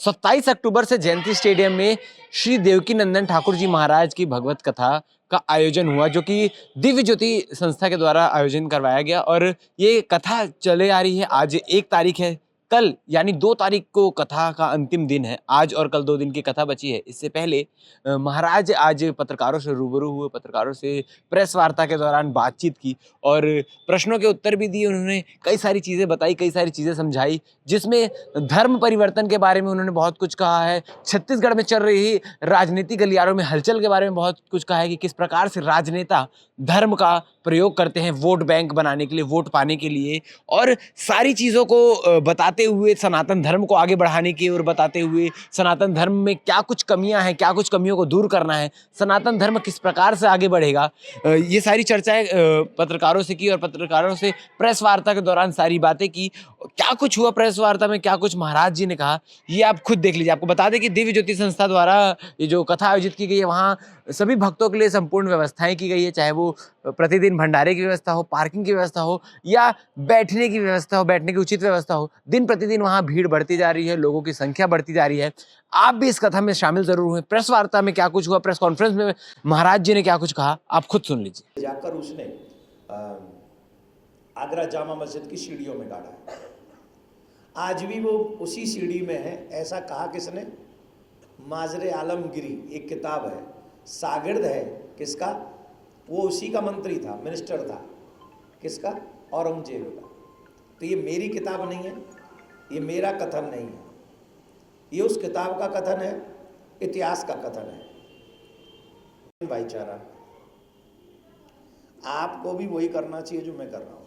27 अक्टूबर से जयंती स्टेडियम में श्री देवकीनंदन ठाकुर जी महाराज की भगवत कथा का आयोजन हुआ, जो कि दिव्य ज्योति संस्था के द्वारा आयोजन करवाया गया। और ये कथा चले आ रही है। आज 1 तारीख है, कल यानी 2 तारीख को कथा का अंतिम दिन है। आज और कल 2 दिन की कथा बची है। इससे पहले महाराज आज पत्रकारों से रूबरू हुए, पत्रकारों से प्रेस वार्ता के दौरान बातचीत की और प्रश्नों के उत्तर भी दिए। उन्होंने कई सारी चीज़ें बताई, कई सारी चीज़ें समझाई, जिसमें धर्म परिवर्तन के बारे में उन्होंने बहुत कुछ कहा है। छत्तीसगढ़ में चल रही राजनीतिक गलियारों में हलचल के बारे में बहुत कुछ कहा है कि किस प्रकार से राजनेता धर्म का प्रयोग करते हैं वोट बैंक बनाने के लिए, वोट पाने के लिए। और सारी चीज़ों को बताते हुए, सनातन धर्म को आगे बढ़ाने की ओर बताते हुए, सनातन धर्म में क्या कुछ कमियां हैं, क्या कुछ कमियों को दूर करना है, सनातन धर्म किस प्रकार से आगे बढ़ेगा, ये सारी चर्चाएं पत्रकारों से की। और पत्रकारों से प्रेस वार्ता के दौरान सारी बातें की। क्या कुछ हुआ प्रेस वार्ता में, क्या कुछ महाराज जी ने कहा, ये आप खुद देख लीजिए। आपको बता दें कि दिव्य ज्योति संस्था द्वारा ये जो कथा आयोजित की गई है, वहाँ सभी भक्तों के लिए संपूर्ण व्यवस्थाएं की गई है। चाहे वो प्रतिदिन भंडारे की व्यवस्था हो, पार्किंग की व्यवस्था हो, या बैठने की व्यवस्था हो, बैठने की उचित व्यवस्था हो। दिन प्रतिदिन वहाँ भीड़ बढ़ती जा रही है, लोगों की संख्या बढ़ती जा रही है। आप भी इस कथा में शामिल जरूर हुए। प्रेस वार्ता में क्या कुछ हुआ, प्रेस कॉन्फ्रेंस में महाराज जी ने क्या कुछ कहा, आप खुद सुन लीजिए। जाकर उसने आगरा जामा मस्जिद की सीढ़ियों में गाड़ा है। आज भी वो उसी सीढ़ी में है। ऐसा कहा किसने? माजरे आलमगिरी एक किताब है, शागिर्द है किसका? वो उसी का मंत्री था, मिनिस्टर था। किसका? औरंगजेब का। तो ये मेरी किताब नहीं है, ये मेरा कथन नहीं है, ये उस किताब का कथन है, इतिहास का कथन है। भाईचारा, आपको भी वही करना चाहिए जो मैं कर रहा हूँ।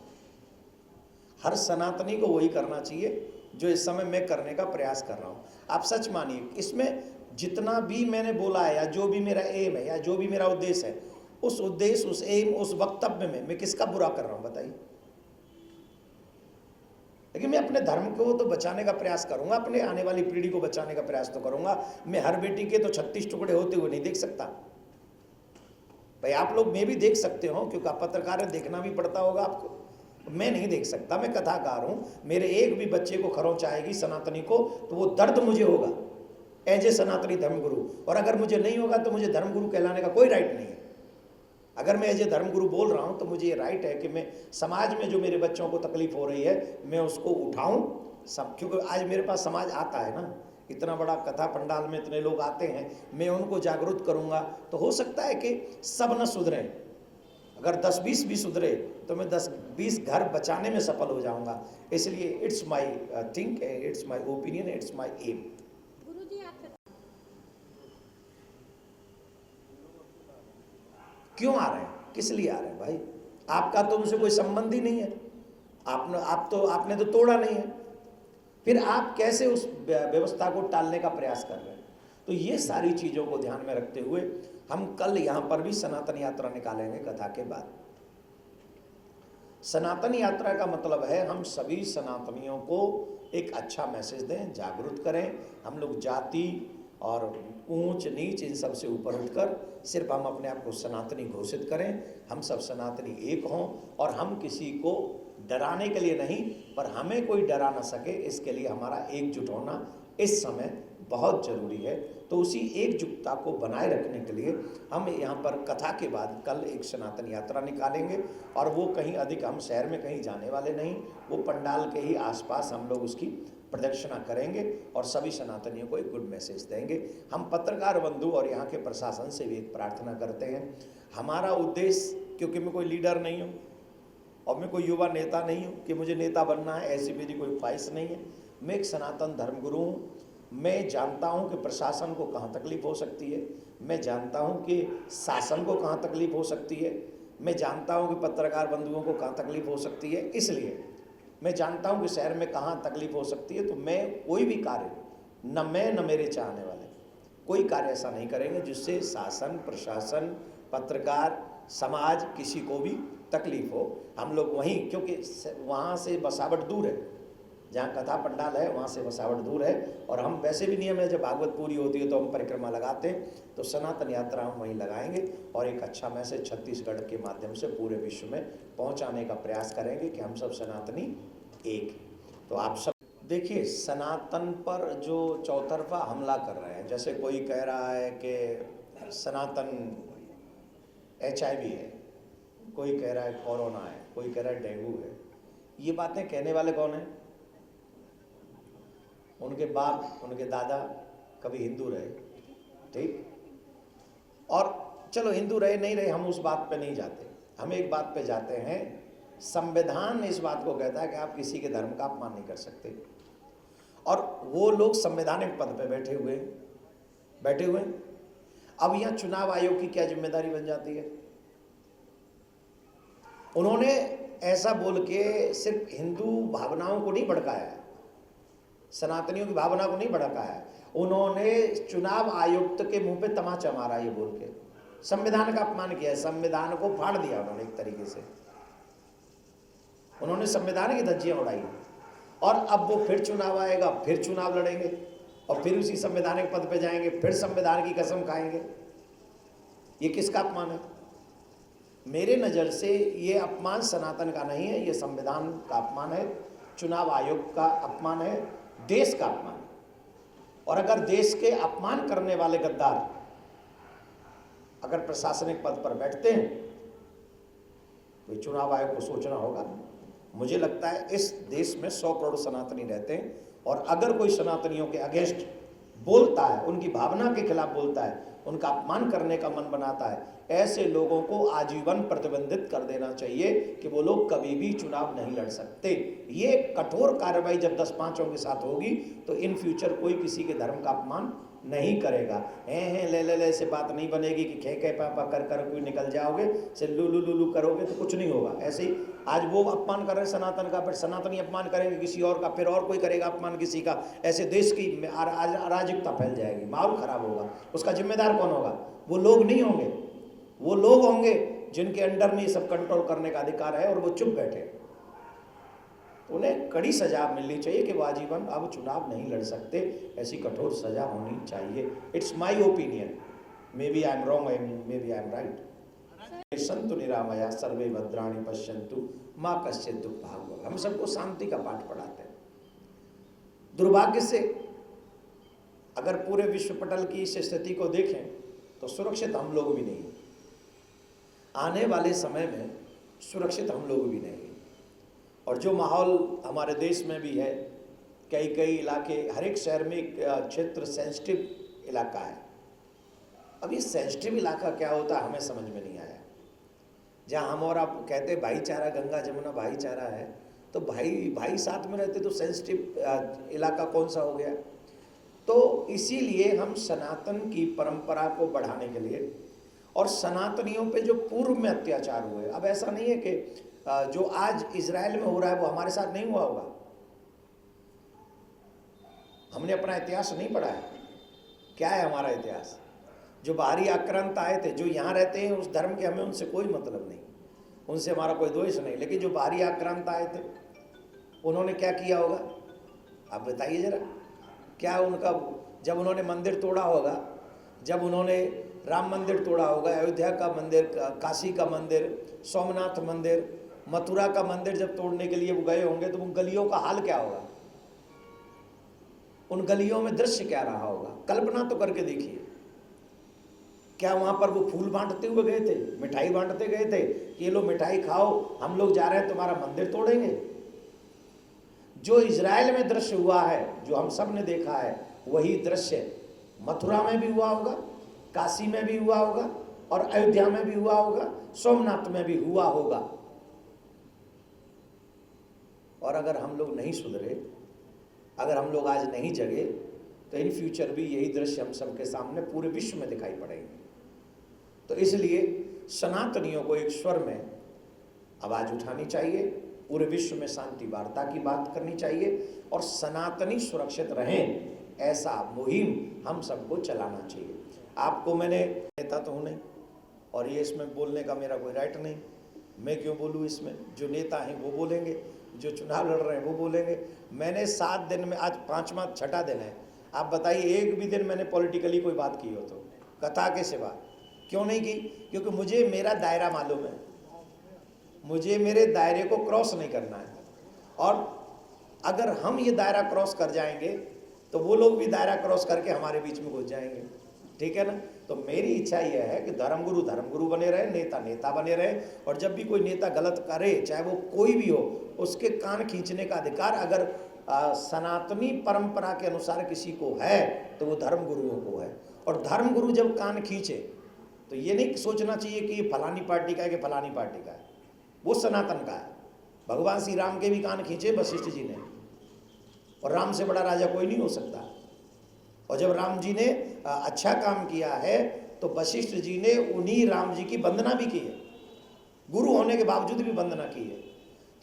हर सनातनी को वही करना चाहिए जो इस समय मैं करने का प्रयास कर रहा हूँ। आप सच मानिए, इसमें जितना भी मैंने बोला है, या जो भी मेरा एम है, या जो भी मेरा उद्देश्य है, उस उद्देश्य, उस एम, उस वक्तव्य में मैं किसका बुरा कर रहा हूँ बताइए? लेकिन मैं अपने धर्म को तो बचाने का प्रयास करूंगा, अपने आने वाली पीढ़ी को बचाने का प्रयास तो करूंगा। मैं हर बेटी के तो 36 टुकड़े होते हुए नहीं देख सकता भाई। आप लोग मैं भी देख सकते हो, क्योंकि आप पत्रकार है, देखना भी पड़ता होगा आपको। मैं नहीं देख सकता, मैं कथाकार हूं। मेरे एक भी बच्चे को खरोंच आएगी सनातनी को, तो वो दर्द मुझे होगा एज ए सनातनी धर्मगुरु। और अगर मुझे नहीं होगा तो मुझे धर्मगुरु कहलाने का कोई राइट नहीं है। अगर मैं एज ए धर्मगुरु बोल रहा हूं तो मुझे ये राइट है कि मैं समाज में जो मेरे बच्चों को तकलीफ हो रही है, मैं उसको उठाऊं सब। क्योंकि आज मेरे पास समाज आता है ना, इतना बड़ा कथा पंडाल में इतने लोग आते हैं, मैं उनको जागरूक करूंगा तो हो सकता है कि सब न सुधरे। अगर 10-20 भी सुधरे तो मैं 10-20 घर बचाने में सफल हो जाऊंगा। इसलिए it's my think, it's my opinion, it's my aim. क्यों आ रहे हैं, किस लिए आ रहे हैं भाई? आपका तो उनसे कोई संबंध ही नहीं है। आपने तो तोड़ा नहीं है, फिर आप कैसे उस व्यवस्था को टालने का प्रयास कर रहे हैं? तो ये सारी चीजों को ध्यान में रखते हुए हम कल यहां पर भी सनातन यात्रा निकालेंगे कथा के बाद। सनातन यात्रा का मतलब है हम सभी सनातनियों को एक अच्छा मैसेज दें, जागरूक करें। हम लोग जाति और ऊंच नीच इन सब से ऊपर उठकर सिर्फ हम अपने आप को सनातनी घोषित करें। हम सब सनातनी एक हों, और हम किसी को डराने के लिए नहीं, पर हमें कोई डरा ना सके, इसके लिए हमारा एकजुट होना इस समय बहुत जरूरी है। तो उसी एकजुटता को बनाए रखने के लिए हम यहाँ पर कथा के बाद कल एक सनातन यात्रा निकालेंगे। और वो कहीं अधिक, हम शहर में कहीं जाने वाले नहीं, वो पंडाल के ही आसपास हम लोग उसकी प्रदक्षिणा करेंगे और सभी सनातनियों को एक गुड मैसेज देंगे। हम पत्रकार बंधु और यहाँ के प्रशासन से भी एक प्रार्थना करते हैं। हमारा उद्देश्य, क्योंकि मैं कोई लीडर नहीं हूँ और मैं कोई युवा नेता नहीं हूँ कि मुझे नेता बनना है, ऐसी मेरी कोई ख्वाहिश नहीं है। मैं एक सनातन धर्मगुरु हूँ। मैं जानता हूँ कि प्रशासन को कहाँ तकलीफ हो सकती है, मैं जानता हूँ कि शासन को कहाँ तकलीफ हो सकती है, मैं जानता हूँ कि पत्रकार बंधुओं को कहाँ तकलीफ हो सकती है। इसलिए मैं जानता हूँ कि शहर में कहाँ तकलीफ हो सकती है। तो मैं कोई भी कार्य, न मैं न मेरे चाहने वाले कोई कार्य ऐसा नहीं करेंगे जिससे शासन, प्रशासन, पत्रकार, समाज, किसी को भी तकलीफ हो। हम लोग वहीं, क्योंकि वहाँ से बसावट दूर है, जहाँ कथा पंडाल है वहाँ से बसावट दूर है। और हम वैसे भी नियम है, जब भागवत पूरी होती है तो हम परिक्रमा लगाते हैं, तो सनातन यात्रा हम वहीं लगाएंगे और एक अच्छा मैसेज छत्तीसगढ़ के माध्यम से पूरे विश्व में पहुँचाने का प्रयास करेंगे कि हम सब सनातनी एक। तो आप सब देखिए, सनातन पर जो चौतरफा हमला कर रहे हैं, जैसे कोई कह रहा है कि सनातन HIV है, कोई कह रहा है कोरोना है, कोई कह रहा है डेंगू है, ये बातें कहने वाले कौन हैं? उनके बाप, उनके दादा कभी हिंदू रहे, ठीक? और चलो हिंदू रहे नहीं रहे, हम उस बात पे नहीं जाते, हम एक बात पे जाते हैं। संविधान इस बात को कहता है कि आप किसी के धर्म का अपमान नहीं कर सकते, और वो लोग संवैधानिक पद पे बैठे हुए। अब यहाँ चुनाव आयोग की क्या जिम्मेदारी बन जाती है? उन्होंने ऐसा बोल के सिर्फ हिंदू भावनाओं को नहीं भड़काया है, सनातनियों की भावना को नहीं भड़काया है, उन्होंने चुनाव आयुक्त के मुंह पे तमाचा मारा ये बोल के, संविधान का अपमान किया है, संविधान को फाड़ दिया उन्होंने एक तरीके से, उन्होंने संविधान की धज्जियां उड़ाई। और अब वो फिर चुनाव आएगा, फिर चुनाव लड़ेंगे, और फिर उसी संवैधानिक पद पे जाएंगे, फिर संविधान की कसम खाएंगे। ये किसका अपमान है? मेरे नज़र से ये अपमान सनातन का नहीं है, ये संविधान का अपमान है, चुनाव आयोग का अपमान है, देश का अपमान है। और अगर देश के अपमान करने वाले गद्दार अगर प्रशासनिक पद पर बैठते हैं तो चुनाव आयोग को सोचना होगा। मुझे लगता है इस देश में 100 करोड़ सनातनी रहते हैं, और अगर कोई सनातनियों के अगेंस्ट बोलता है, उनकी भावना के खिलाफ बोलता है, उनका अपमान करने का मन बनाता है, ऐसे लोगों को आजीवन प्रतिबंधित कर देना चाहिए कि वो लोग कभी भी चुनाव नहीं लड़ सकते। ये कठोर कार्रवाई जब 10-5 के साथ होगी तो इन फ्यूचर कोई किसी के धर्म का अपमान नहीं करेगा। हैं ले से बात नहीं बनेगी कि खे पापा कर कोई निकल जाओगे, से लू करोगे तो कुछ नहीं होगा। ऐसे ही आज वो अपमान कर रहे हैं सनातन का, फिर सनातनी अपमान करेंगे किसी और का, फिर और कोई करेगा अपमान किसी का, ऐसे देश की अराजकता फैल जाएगी, माहौल खराब होगा। उसका जिम्मेदार कौन होगा? वो लोग नहीं होंगे, वो लोग होंगे जिनके अंडर में ये सब कंट्रोल करने का अधिकार है, और वो चुप बैठे। उन्हें कड़ी सजा मिलनी चाहिए कि वो आजीवन अब चुनाव नहीं लड़ सकते, ऐसी कठोर सजा होनी चाहिए। It's my opinion, maybe I am wrong, maybe I am right. संतु निरामया सर्वे भद्राणि पश्यन्तु माँ कश्चित् दुःख भाग् भवेत्। हम सबको शांति का पाठ पढ़ाते हैं। दुर्भाग्य से अगर पूरे विश्व पटल की इस स्थिति को देखें तो सुरक्षित हम लोग भी नहीं, आने वाले समय में सुरक्षित हम लोग भी नहीं। और जो माहौल हमारे देश में भी है, कई इलाके, हर एक शहर में एक क्षेत्र सेंसिटिव इलाका है। अब ये सेंसिटिव इलाका क्या होता है हमें समझ में नहीं आया। जहाँ हम और आप कहते भाईचारा, गंगा जमुना भाईचारा है, तो भाई साथ में रहते तो सेंसिटिव इलाका कौन सा हो गया? तो इसीलिए हम सनातन की परंपरा को बढ़ाने के लिए, और सनातनियों पे जो पूर्व में अत्याचार हुए, अब ऐसा नहीं है कि जो आज इजराइल में हो रहा है वो हमारे साथ नहीं हुआ होगा। हमने अपना इतिहास नहीं पढ़ा है। क्या है हमारा इतिहास? जो बाहरी आक्रांत आए थे, जो यहाँ रहते हैं उस धर्म के, हमें उनसे कोई मतलब नहीं, उनसे हमारा कोई द्वेष नहीं, लेकिन जो बाहरी आक्रांत आए थे उन्होंने क्या किया होगा? आप बताइए जरा। क्या उनका, जब उन्होंने मंदिर तोड़ा होगा, जब उन्होंने राम मंदिर तोड़ा होगा, अयोध्या का मंदिर, काशी का मंदिर, सोमनाथ मंदिर, मथुरा का मंदिर जब तोड़ने के लिए वो गए होंगे तो उन गलियों का हाल क्या होगा? उन गलियों में दृश्य क्या रहा होगा? कल्पना तो करके देखिए। क्या वहां पर वो फूल बांटते हुए गए थे, मिठाई बांटते गए थे कि ये लो मिठाई खाओ, हम लोग जा रहे हैं तुम्हारा मंदिर तोड़ेंगे? जो इजराइल में दृश्य हुआ है, जो हम सब ने देखा है, वही दृश्य मथुरा में भी हुआ होगा, काशी में भी हुआ होगा, और अयोध्या में भी हुआ होगा, सोमनाथ में भी हुआ होगा। और अगर हम लोग नहीं सुधरे, अगर हम लोग आज नहीं जगे, तो इन फ्यूचर भी यही दृश्य हम सबके सामने पूरे विश्व में दिखाई पड़ेंगे। तो इसलिए सनातनियों को एक स्वर में आवाज उठानी चाहिए, पूरे विश्व में शांति वार्ता की बात करनी चाहिए, और सनातनी सुरक्षित रहें ऐसा मुहिम हम सबको चलाना चाहिए। आपको मैंने, नेता तो हूँ नहीं, और ये इसमें बोलने का मेरा कोई राइट नहीं, मैं क्यों बोलूँ इसमें? जो नेता हैं वो बोलेंगे, जो चुनाव लड़ रहे हैं वो बोलेंगे। मैंने 7 दिन में, आज 5वां 6ठा दिन है, आप बताइए एक भी दिन मैंने पॉलिटिकली कोई बात की हो तो, कथा के सिवा? क्यों नहीं की? क्योंकि मुझे मेरा दायरा मालूम है, मुझे मेरे दायरे को क्रॉस नहीं करना है। और अगर हम ये दायरा क्रॉस कर जाएंगे तो वो लोग भी दायरा क्रॉस करके हमारे बीच में घुस जाएंगे, ठीक है ना। तो मेरी इच्छा यह है कि धर्मगुरु बने रहे, नेता नेता बने रहे, और जब भी कोई नेता गलत करे, चाहे वो कोई भी हो, उसके कान खींचने का अधिकार अगर सनातनी परंपरा के अनुसार किसी को है तो वो धर्मगुरुओं को है। और धर्मगुरु जब कान खींचे तो ये नहीं सोचना चाहिए कि ये फलानी पार्टी का है कि फलानी पार्टी का है, वो सनातन का है। भगवान श्री राम के भी कान खींचे वशिष्ठ जी ने, और राम से बड़ा राजा कोई नहीं हो सकता। और जब राम जी ने अच्छा काम किया है तो वशिष्ठ जी ने उन्हीं राम जी की वंदना भी की है, गुरु होने के बावजूद भी वंदना की है।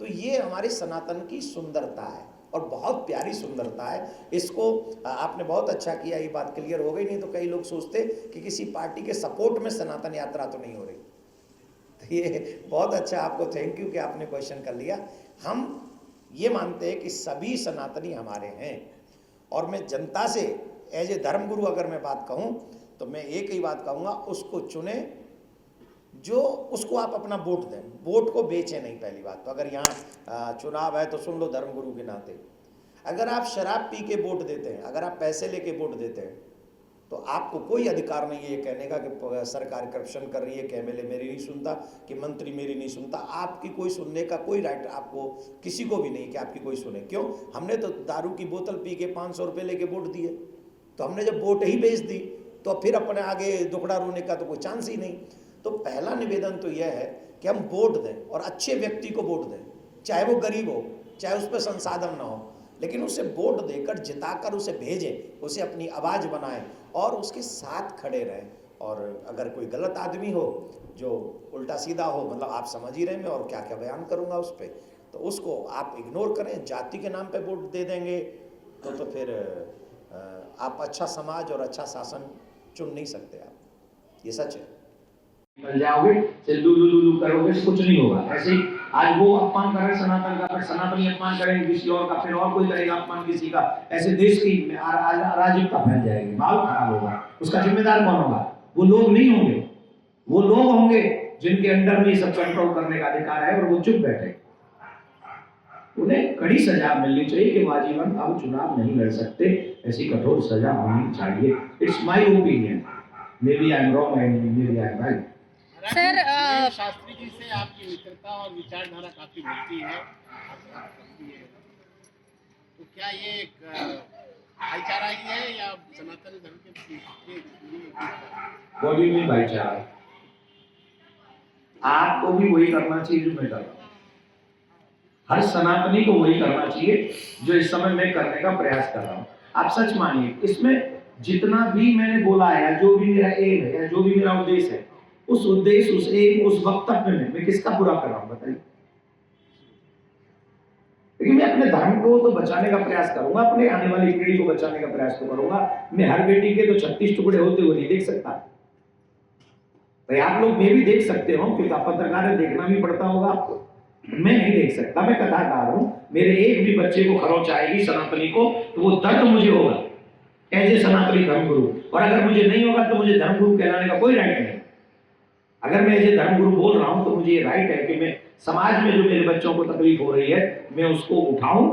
तो ये हमारे सनातन की सुंदरता है और बहुत प्यारी सुंदरता है। इसको आपने बहुत अच्छा किया, ये बात क्लियर हो गई। नहीं तो कई लोग सोचते कि किसी पार्टी के सपोर्ट में सनातन यात्रा तो नहीं हो रही। तो ये बहुत अच्छा, आपको थैंक यू कि आपने क्वेश्चन कर लिया। हम ये मानते हैं कि सभी सनातनी हमारे हैं, और मैं जनता से एज ए धर्मगुरु अगर मैं बात कहूँ तो मैं एक ही बात कहूँगा, उसको चुने जो उसको आप अपना वोट दें, वोट को बेचें नहीं। पहली बात तो अगर यहाँ चुनाव है तो सुन लो धर्मगुरु के नाते, अगर आप शराब पी के वोट देते हैं, अगर आप पैसे लेके वोट देते हैं, तो आपको कोई अधिकार नहीं है ये कहने का कि सरकार करप्शन कर रही है, कि एमएलए मेरी नहीं सुनता, कि मंत्री मेरी नहीं सुनता। आपकी कोई सुनने का कोई राइट आपको किसी को भी नहीं कि आपकी कोई सुने। क्यों? हमने तो दारू की बोतल पी के 500 रुपये लेके वोट दिए, तो हमने जब वोट ही बेच दी तो फिर अपने आगे दुखड़ा रोने का तो कोई चांस ही नहीं। तो पहला निवेदन तो यह है कि हम वोट दें और अच्छे व्यक्ति को वोट दें, चाहे वो गरीब हो, चाहे उस पर संसाधन ना हो, लेकिन उसे वोट देकर जिताकर उसे भेजें, उसे अपनी आवाज़ बनाएं और उसके साथ खड़े रहें। और अगर कोई गलत आदमी हो जो उल्टा सीधा हो, मतलब आप समझ ही रहे मैं और क्या क्या बयान करूंगा उस पर, तो उसको आप इग्नोर करें। जाति के नाम पे वोट दे देंगे तो फिर आप अच्छा समाज और अच्छा शासन चुन नहीं सकते आप, ये सच है। बन जाओगे, सिर्फ लू करोगे, कुछ नहीं होगा। ऐसे ही आज वो अपमान कर रहे सनातन का, फिर सनातनी अपमान करेंगे किसी और का, फिर और कोई करेगा अपमान किसी का, ऐसे देश की अराजकता फैल जाएगी, माहौल खराब होगा। उसका जिम्मेदार कौन होगा? वो लोग नहीं होंगे, वो लोग होंगे जिनके अंडर में सब कंट्रोल करने का अधिकार है और वो चुप बैठे। उन्हें कड़ी सजा मिलनी चाहिए कि वो आजीवन अब चुनाव नहीं लड़ सकते, ऐसी कठोर सजा होनी चाहिए। It's my opinion, maybe I am wrong and maybe I am right. Sir Shastri ji से आपकी मित्रता और विचारधारा काफी मिलती है, तो क्या ये एक भाईचारा ही है या सनातन धर्म के वो भी नहीं भाईचारा? आपको भी वही करना चाहिए जो मैं कर रहा हूँ, हर सनातनी को वही करना चाहिए जो इस समय मैं करने का प्रयास कर रहा हूँ। आप सच मानिए, इसमें जितना भी मैंने बोला है, या जो भी मेरा एम है, या जो भी मेरा उद्देश्य है, उस उद्देश्य, उस एम, उस वक्तव्य में मैं किसका पूरा कर रहा हूँ बताइए? लेकिन मैं अपने धर्म को तो बचाने का प्रयास करूंगा, अपने आने वाली पीढ़ी को बचाने का प्रयास तो करूंगा। मैं हर बेटी के तो 36 टुकड़े होते हुए नहीं देख सकता भाई। आप लोग मैं भी देख सकते हो क्योंकि आप पत्रकार है, देखना भी पड़ता होगा आपको। मैं नहीं देख सकता, मैं कथाकार हूं। मेरे एक भी बच्चे को खरोंच आएगी सनातनी को तो वो दर्द मुझे होगा एज ए सनातनी धर्मगुरु, और अगर मुझे नहीं होगा तो मुझे धर्मगुरु कहलाने का कोई राइट नहीं। अगर मैं एज ए धर्मगुरु बोल रहा हूं तो मुझे ये राइट है कि मैं समाज में जो मेरे बच्चों को तकलीफ हो रही है मैं उसको उठाऊं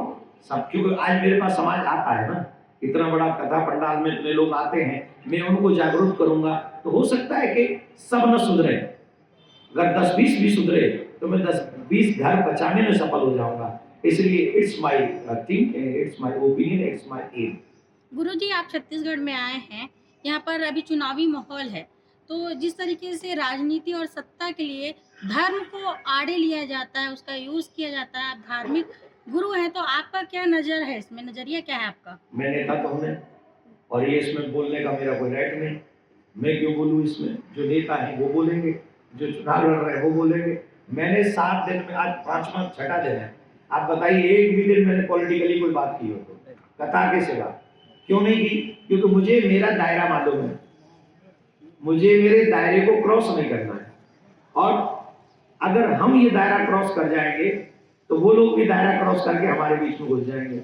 सब, क्योंकि आज मेरे पास समाज आता है ना, इतना बड़ा कथा पंडाल में इतने लोग आते हैं, मैं उनको जागरूक करूंगा तो हो सकता है कि सब न सुधरे। अगर 10-20 भी सुधरे तो मैं 10-20 घर बचाने में सफल हो जाऊंगा। इसलिए it's my think, it's my opinion, it's my aim. Guruji, आप छत्तीसगढ़ में आए हैं, यहाँ पर अभी चुनावी माहौल है, तो जिस तरीके से राजनीति और सत्ता के लिए धर्म को आड़े लिया जाता है, उसका यूज किया जाता है, आप धार्मिक गुरु हैं, तो आपका क्या नजर है इसमें, नजरिया क्या है आपका? मैं नेता तो हूं और ये इसमें बोलने का मेरा कोई राइट नहीं। मैं क्यों बोलूं इसमें? जो नेता है वो बोलेंगे, जो चुनाव लड़ रहे हैं वो बोलेंगे। मैंने 7 दिन में, आज 5वां 6ठा दिन है, आप बताइए एक भी दिन मैंने पॉलिटिकली कोई बात की हो तो कथा के सिवा क्यों नहीं की? क्योंकि मुझे मेरा दायरा मालूम है, मुझे मेरे दायरे को क्रॉस नहीं करना है। और अगर हम ये दायरा क्रॉस कर जाएंगे तो वो लोग भी दायरा क्रॉस करके हमारे बीच में घुस जाएंगे,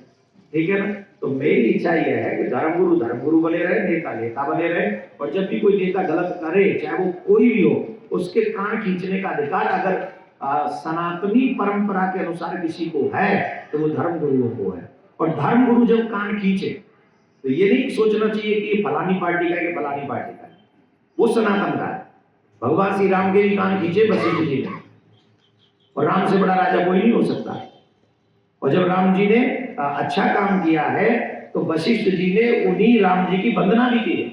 ठीक है ना। तो मेरी इच्छा यह है कि धर्मगुरु बने रहे, नेता नेता बने रहे, और जब भी कोई नेता गलत करे, चाहे वो कोई भी हो, उसके कान खींचने का अधिकार अगर सनातनी परंपरा के अनुसार किसी को है तो वो धर्मगुरुओं को है। और धर्म गुरु जब कान खींचे तो ये नहीं सोचना चाहिए कि ये फलानी पार्टी का है कि फलानी पार्टी का है, वो सनातन का है। भगवान श्री राम के भी कान खींचे वशिष्ठ जी ने, और राम से बड़ा राजा कोई नहीं हो सकता। और जब राम जी ने अच्छा काम किया है तो वशिष्ठ जी ने उन्हीं राम जी की वंदना भी की है,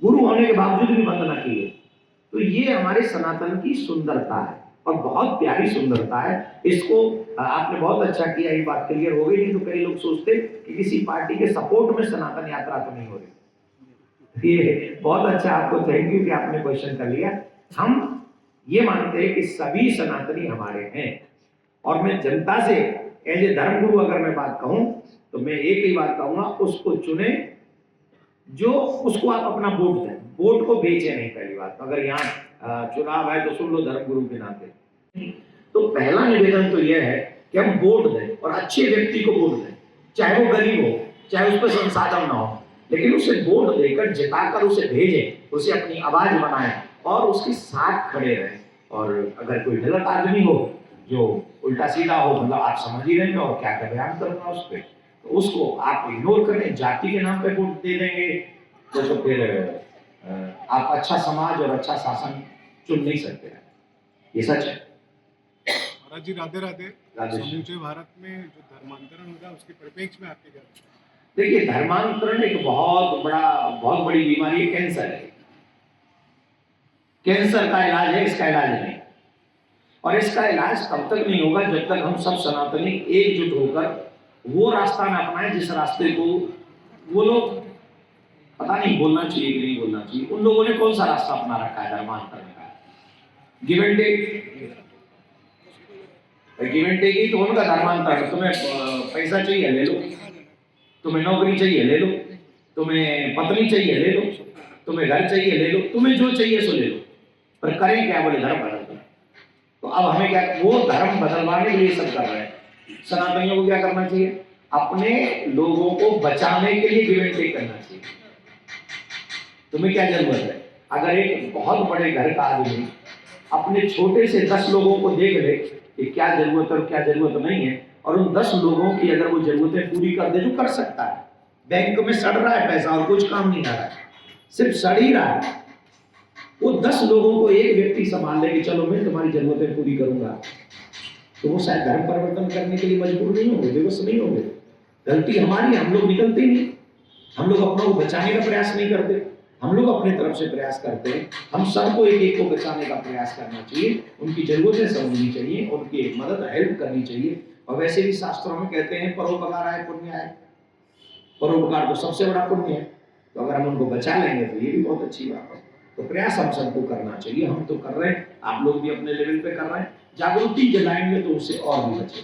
गुरु होने के बावजूद भी वंदना की है। तो ये हमारे सनातन की सुंदरता है और बहुत प्यारी सुंदरता है। इसको आपने बहुत अच्छा किया, ये बात क्लियर हो गई। नहीं तो कई लोग सोचते कि किसी पार्टी के सपोर्ट में सनातन यात्रा तो नहीं हो रही। ये बहुत अच्छा, आपको थैंक यू कि आपने क्वेश्चन कर लिया। हम ये मानते हैं कि सभी सनातनी हमारे हैं, और मैं जनता से एज ए धर्मगुरु अगर मैं बात कहूं तो मैं एक ही बात कहूंगा, उसको चुने जो उसको आप अपना वोट दें, वोट को बेचे नहीं। पहली बात, अगर यहाँ चुनाव है तो सुन लो धर्मगुरु के नाते। तो पहला निवेदन तो यह है कि हम वोट दें और अच्छे व्यक्ति को वोट दें, चाहे वो गरीब हो, चाहे उस पर संसाधन ना हो, लेकिन उसे वोट देकर जिताकर उसे भेजें, उसे अपनी आवाज बनाएं और उसके साथ खड़े रहें। और अगर कोई गलत आदमी हो जो उल्टा सीधा हो, मतलब आप समझ ही रहे और क्या क्या बयान करना उस पर, तो उसको आप इग्नोर करें। जाति के नाम पे वोट दे देंगे तो फिर आप अच्छा समाज और अच्छा शासन चुन नहीं सकते हैं, ये सच है। महाराज जी राधे राधे। राधे। समूचे भारत में जो धर्मांतरण हो रहा है उसके परिप्रेक्ष्य में आपके क्या? देखिए, धर्मांतरण एक बहुत बड़ी बीमारी है, कैंसर है। कैंसर का इलाज है, इसका इलाज नहीं। और इसका इलाज तब तक नहीं होगा जब तक हम सब सनातनी एकजुट होकर वो रास्ता न अपनाएं जिस रास्ते को वो लोग, पता नहीं बोलना चाहिए कि नहीं बोलना चाहिए, उन लोगों ने कौन सा रास्ता अपना रखा है धर्मांतरण का? Give and take. Give and take ही तो उनका धर्मांतरण। तुम्हें पैसा चाहिए ले लो, तुम्हें नौकरी चाहिए ले लो, तुम्हें पत्नी चाहिए ले लो, तुम्हें घर चाहिए ले लो, तुम्हें जो चाहिए सो ले लो, पर करें क्या? बोले धर्म बदल दो। तो अब हमें क्या, वो धर्म बदलवाने के लिए सब कर रहे हैं। सनातनियों को क्या करना चाहिए? अपने लोगों को बचाने के लिए गिव एंड टेक करना चाहिए। तुम्हें क्या जरूरत है? अगर एक बहुत बड़े घर का आदमी अपने छोटे से 10 लोगों को देख ले कि क्या जरूरत है और क्या जरूरत नहीं है, और उन 10 लोगों की अगर वो जरूरतें पूरी कर दे, जो कर सकता है। बैंक में सड़ रहा है पैसा और कुछ काम नहीं आ रहा है, सिर्फ सड़ ही रहा है, वो 10 लोगों को एक व्यक्ति संभाल ले कि चलो मैं तुम्हारी जरूरतें पूरी करूंगा, तो वो शायद धर्म परिवर्तन करने के लिए मजबूर नहीं होंगे, बेबस नहीं होंगे। गलती हमारी, हम लोग निकलते नहीं, हम लोग अपनों को बचाने का प्रयास नहीं करते, हम लोग अपने तरफ से प्रयास करते हैं। हम सबको एक एक को बचाने का प्रयास करना चाहिए, उनकी जरूरतें समझनी चाहिए, उनकी मदद हेल्प करनी चाहिए। और वैसे भी शास्त्रों में कहते हैं परोपकार आए पुण्य आए, परोपकार तो सबसे बड़ा पुण्य है। तो अगर हम उनको बचा लेंगे तो ये भी बहुत अच्छी बात है। तो प्रयास हम सबको करना चाहिए, हम तो कर रहे हैं, आप लोग भी अपने लेवल पे कर रहे हैं। जागृति जलाएंगे तो उससे और भी बचे।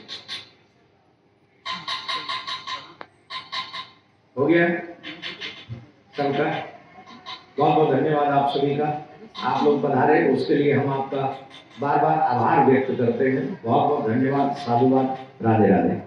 हो गया कल का? बहुत बहुत धन्यवाद आप सभी का, आप लोग पधारे उसके लिए हम आपका बार बार आभार व्यक्त करते हैं। बहुत बहुत धन्यवाद, साधुवाद, राधे राधे।